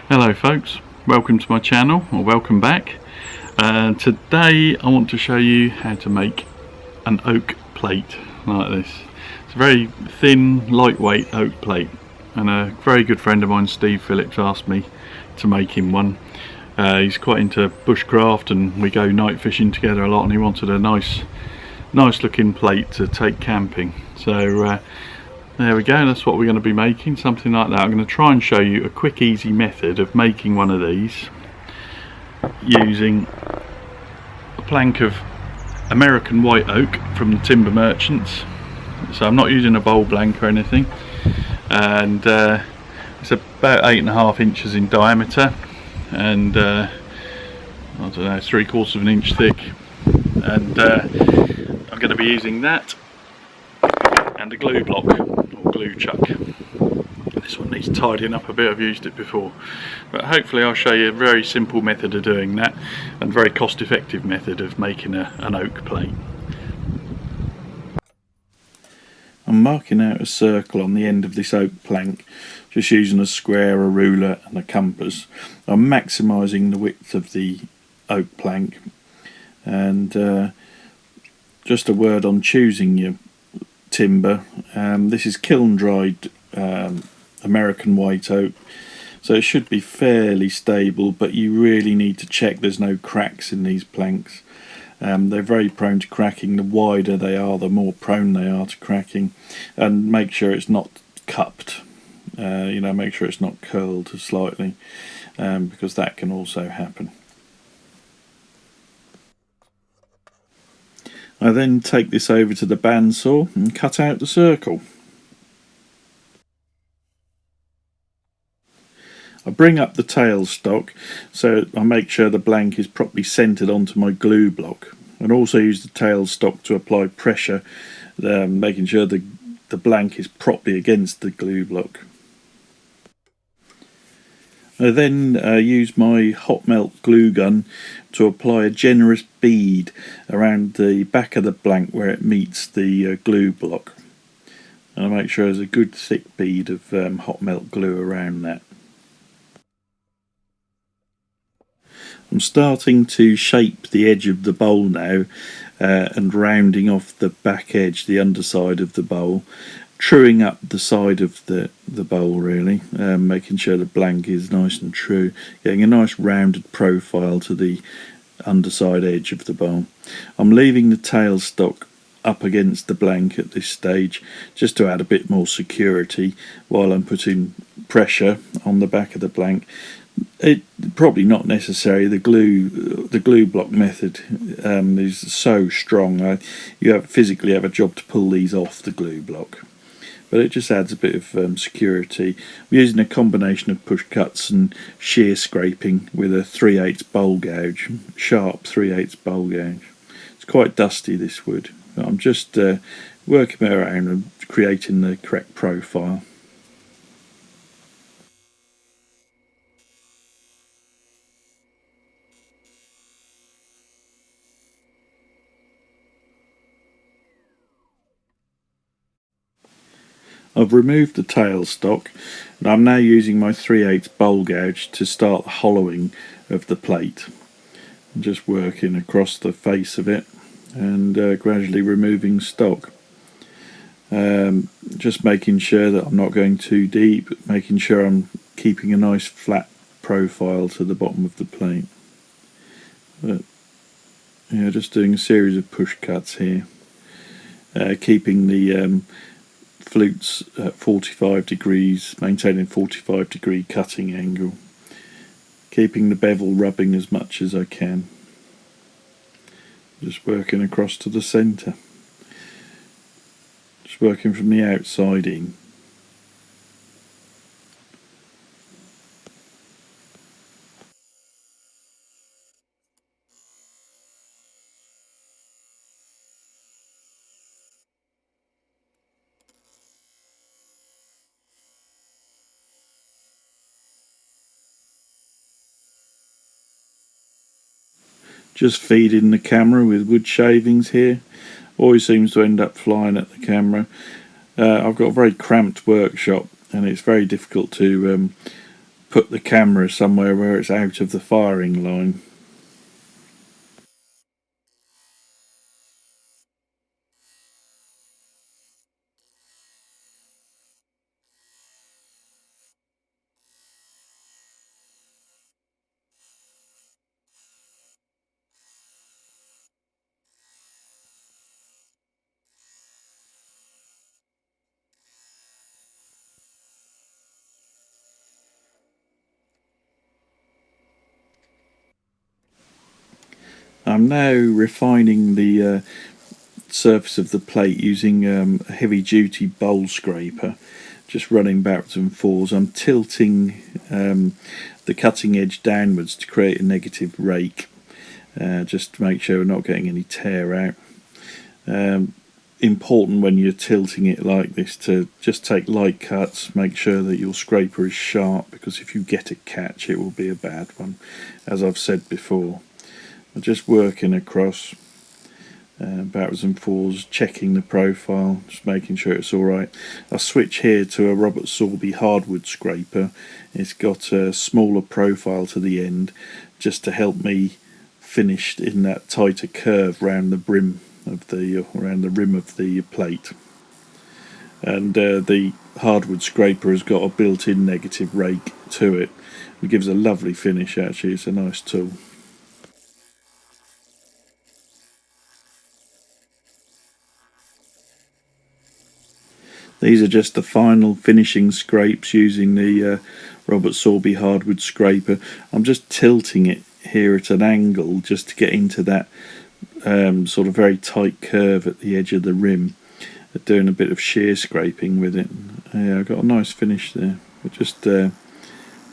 Hello folks, welcome to my channel, or welcome back. Today I want to show you how to make an oak plate like this. It's a very thin, lightweight oak plate, and a very good friend of mine, Steve Phillips, asked me to make him one. He's quite into bushcraft and we go night fishing together a lot, and he wanted a nice looking plate to take camping. So there we go, that's what we're going to be making, something like that. I'm going to try and show you a quick, easy method of making one of these using a plank of American white oak from the timber merchants. So I'm not using a bowl blank or anything, and it's about 8.5 inches in diameter and I don't know, 3/4 of an inch thick, and I'm going to be using that and a glue block or glue chuck. This one needs tidying up a bit, I've used it before, but hopefully I'll show you a very simple method of doing that and very cost effective method of making an oak plate. I'm marking out a circle on the end of this oak plank, just using a square, a ruler and a compass. I'm maximising the width of the oak plank, and just a word on choosing your timber. This is kiln dried American white oak, so it should be fairly stable, but you really need to check there's no cracks in these planks. They're very prone to cracking. The wider they are, the more prone they are to cracking, and make sure it's not cupped. Make sure it's not curled slightly, because that can also happen. I then take this over to the bandsaw and cut out the circle. I bring up the tailstock so I make sure the blank is properly centred onto my glue block, and also use the tailstock to apply pressure, making sure the blank is properly against the glue block. I then use my hot melt glue gun to apply a generous bead around the back of the blank where it meets the glue block. And I make sure there's a good thick bead of hot melt glue around that. I'm starting to shape the edge of the bowl now, and rounding off the back edge, the underside of the bowl, truing up the side of the bowl really, making sure the blank is nice and true, getting a nice rounded profile to the underside edge of the bowl. I'm leaving the tailstock up against the blank at this stage just to add a bit more security while I'm putting pressure on the back of the blank. It probably not necessary. The glue block method is so strong. You physically have a job to pull these off the glue block, but it just adds a bit of security. We're using a combination of push cuts and shear scraping with a 3/8 bowl gouge, sharp 3/8 bowl gouge. It's quite dusty, this wood, but I'm just working around and creating the correct profile. I've removed the tailstock, and I'm now using my 3/8 bowl gouge to start the hollowing of the plate. I'm just working across the face of it and gradually removing stock. Just making sure that I'm not going too deep, making sure I'm keeping a nice flat profile to the bottom of the plate. But yeah, just doing a series of push cuts here, keeping the flutes at 45 degrees, maintaining 45-degree cutting angle, keeping the bevel rubbing as much as I can. Just working across to the centre, just working from the outside in. Just feeding the camera with wood shavings here. Always seems to end up flying at the camera. I've got a very cramped workshop, and it's very difficult to put the camera somewhere where it's out of the firing line. I'm now refining the surface of the plate using a heavy duty bowl scraper, just running backwards and forwards. I'm tilting the cutting edge downwards to create a negative rake, just to make sure we're not getting any tear out. Important when you're tilting it like this to just take light cuts, make sure that your scraper is sharp, because if you get a catch it will be a bad one, as I've said before. I'm just working across backwards and forwards, checking the profile, just making sure it's alright. I switch here to a Robert Sorby hardwood scraper. It's got a smaller profile to the end, just to help me finish in that tighter curve round the rim of the plate. And the hardwood scraper has got a built-in negative rake to it. It gives a lovely finish actually, it's a nice tool. These are just the final finishing scrapes using the Robert Sorby hardwood scraper. I'm just tilting it here at an angle just to get into that sort of very tight curve at the edge of the rim, doing a bit of shear scraping with it. Yeah, I've got a nice finish there. But just yeah,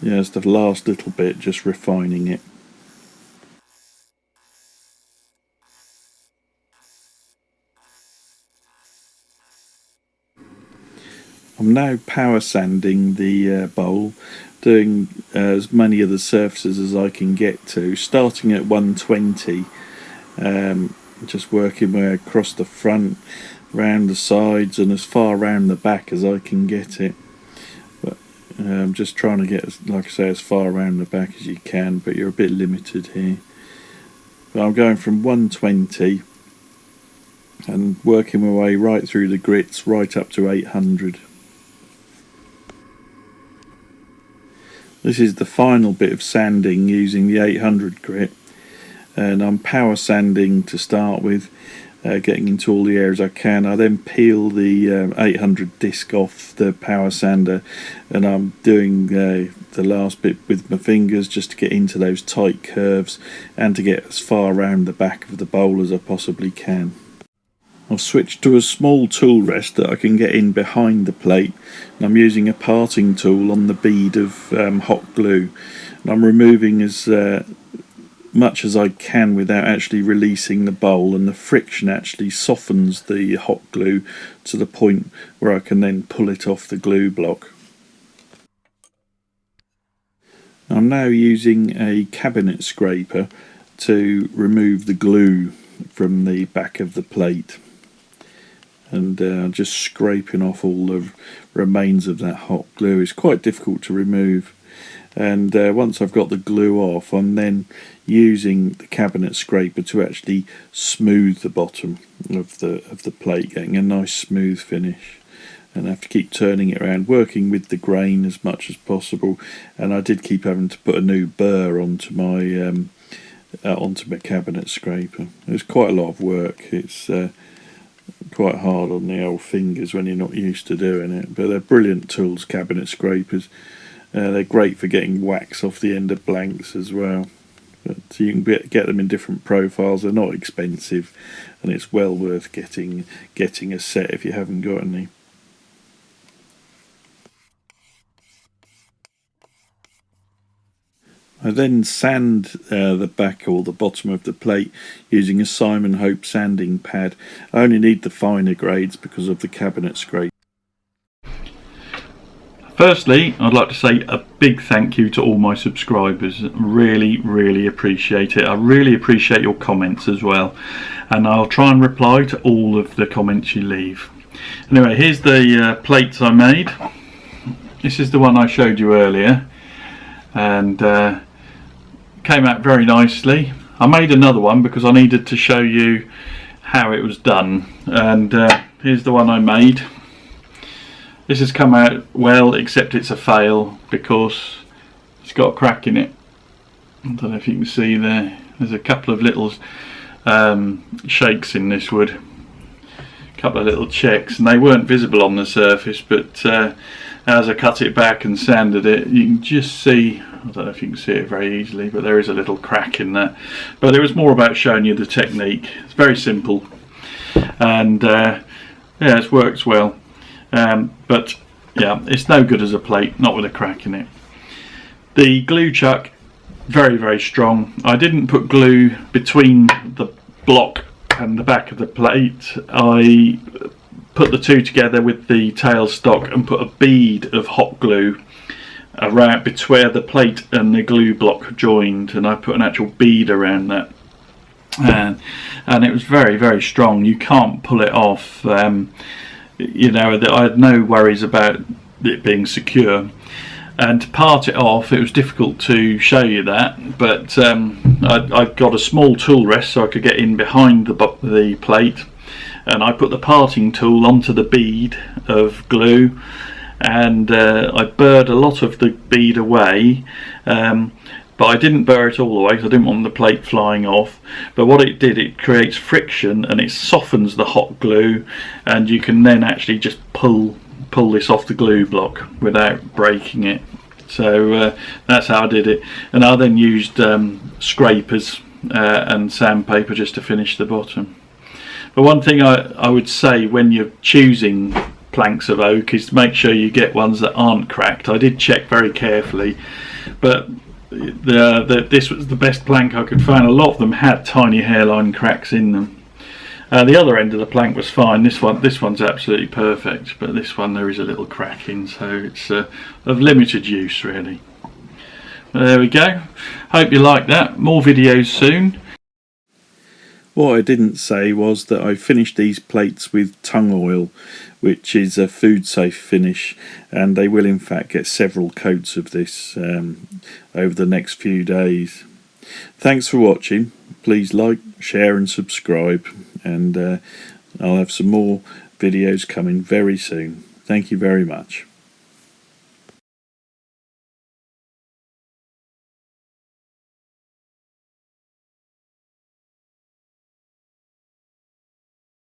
it's the last little bit, just refining it. I'm now power sanding the bowl, doing as many of the surfaces as I can get to, starting at 120, just working my way across the front, round the sides and as far round the back as I can get it. But I'm just trying to get, like I say, as far around the back as you can, but you're a bit limited here. But I'm going from 120 and working my way right through the grits, right up to 800. This is the final bit of sanding using the 800 grit, and I'm power sanding to start with, getting into all the areas I can. I then peel the 800 disc off the power sander, and I'm doing the last bit with my fingers just to get into those tight curves and to get as far around the back of the bowl as I possibly can. I've switched to a small tool rest that I can get in behind the plate, and I'm using a parting tool on the bead of hot glue, and I'm removing as much as I can without actually releasing the bowl, and the friction actually softens the hot glue to the point where I can then pull it off the glue block. I'm now using a cabinet scraper to remove the glue from the back of the plate, and just scraping off all the remains of that hot glue. It's quite difficult to remove, and once I've got the glue off, I'm then using the cabinet scraper to actually smooth the bottom of the plate, getting a nice smooth finish. And I have to keep turning it around, working with the grain as much as possible. And I did keep having to put a new burr onto my cabinet scraper. It's quite a lot of work. It's quite hard on the old fingers when you're not used to doing it, but they're brilliant tools, cabinet scrapers. They're great for getting wax off the end of blanks as well. But you can get them in different profiles. They're not expensive, and it's well worth getting a set if you haven't got any. I then sand the back or the bottom of the plate using a Simon Hope sanding pad. I only need the finer grades because of the cabinet scrape. Firstly, I'd like to say a big thank you to all my subscribers. Really appreciate it. I really appreciate your comments as well, and I'll try and reply to all of the comments you leave. Anyway, here's the plates I made. This is the one I showed you earlier. and came out very nicely. I made another one because I needed to show you how it was done, and here's the one I made. This has come out well, except it's a fail because it's got a crack in it. I don't know if you can see there. There's a couple of little shakes in this wood, a couple of little checks, and they weren't visible on the surface, but as I cut it back and sanded it, you can just see, I don't know if you can see it very easily, but there is a little crack in that. But it was more about showing you the technique. It's very simple, and yeah, it works well, but yeah, it's no good as a plate, not with a crack in it. The glue chuck, very, very strong. I didn't put glue between the block and the back of the plate. I put the two together with the tailstock and put a bead of hot glue around between the plate and the glue block joined, and I put an actual bead around that, and it was very, very strong. You can't pull it off. You know, I had no worries about it being secure. And to part it off, it was difficult to show you that, but I've got a small tool rest so I could get in behind the plate, and I put the parting tool onto the bead of glue, and I burred a lot of the bead away, but I didn't burr it all the way because I didn't want the plate flying off. But what it did, it creates friction and it softens the hot glue, and you can then actually just pull this off the glue block without breaking it. So that's how I did it, and I then used scrapers and sandpaper just to finish the bottom. But one thing I would say when you're choosing planks of oak is to make sure you get ones that aren't cracked. I did check very carefully, but this was the best plank I could find. A lot of them had tiny hairline cracks in them. The other end of the plank was fine. This one's absolutely perfect, but this one there is a little crack in, so it's of limited use really. But there we go. Hope you like that. More videos soon. What I didn't say was that I finished these plates with Tung Oil, which is a food safe finish, and they will in fact get several coats of this over the next few days. Thanks for watching. Please like, share and subscribe, and I'll have some more videos coming very soon. Thank you very much.